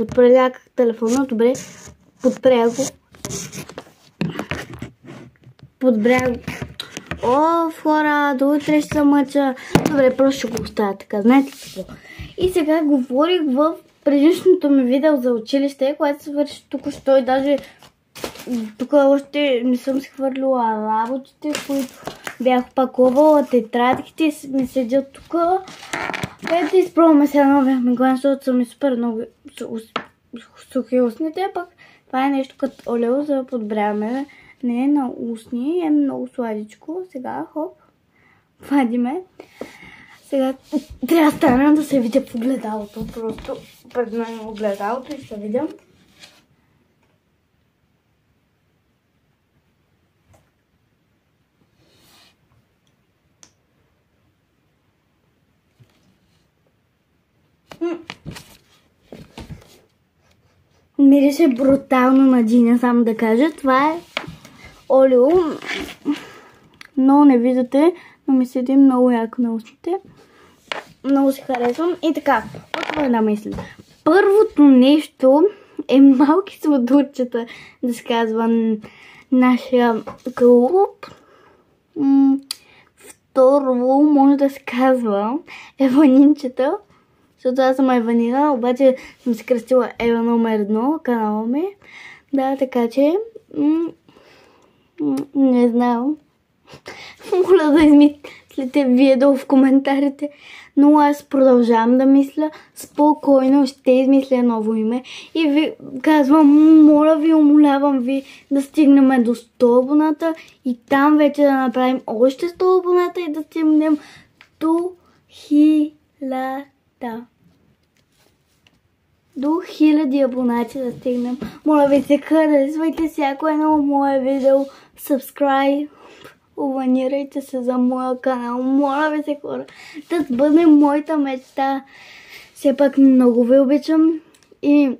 подпря телефона, добре, подпря го. Хора, до утре ще се мъча. Добре, просто ще го оставя така, знаете какво. И сега говорих в предишното ми видео за училище, което се върши току-що и даже тук още не съм си хвърлила работите, които бях опаковала, тетрадките ми седят тук. Ето изпробваме сега новия миглан, защото са ми супер много сухи устните, пък това е нещо като олео за подбряване. Не на устни, е много сладичко. Сега, хоп, вадиме. Сега трябва да стана да се видя в огледалото. Просто пред мен огледалото и се видя. Мирише брутално на джиня, само да кажа. Това е олео. Много не виждате, но ми седи много яко на устните. Много си харесвам. И така, това една мисля. Първото нещо е малки сладурчета, да се казва нашия клуб. Второ, може да се казва еванинчета, защото аз съм Еванина, обаче съм се кръстила Ева номер 1, канала ми. Да, така че не знам. Моля да измислите вие долу в коментарите. Но аз продължавам да мисля. Спокойно ще измисля ново име. И ви казвам, моля ви, умолявам ви да стигнем до 100 абоната. И там вече да направим още 100 абоната и да стигнем до 1000. До 1000 абонати да стигнем. Моля ви се, харесвайте всяко едно мое видео. Subscribe. Абонирайте се за моя канал. Моля ви се, хора. Да бъде моята мечта. Все пак много ви обичам. И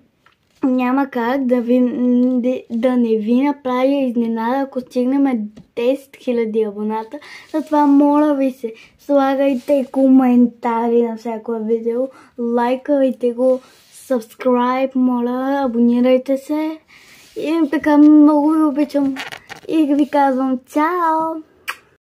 няма как да не ви направя изненада, ако стигнем 10 000 абоната. Затова моля ви се, слагайте коментари на всяко видео. Лайкайте го. Subscribe, моля, абонирайте се. И така много ви обичам. И ви казвам чао!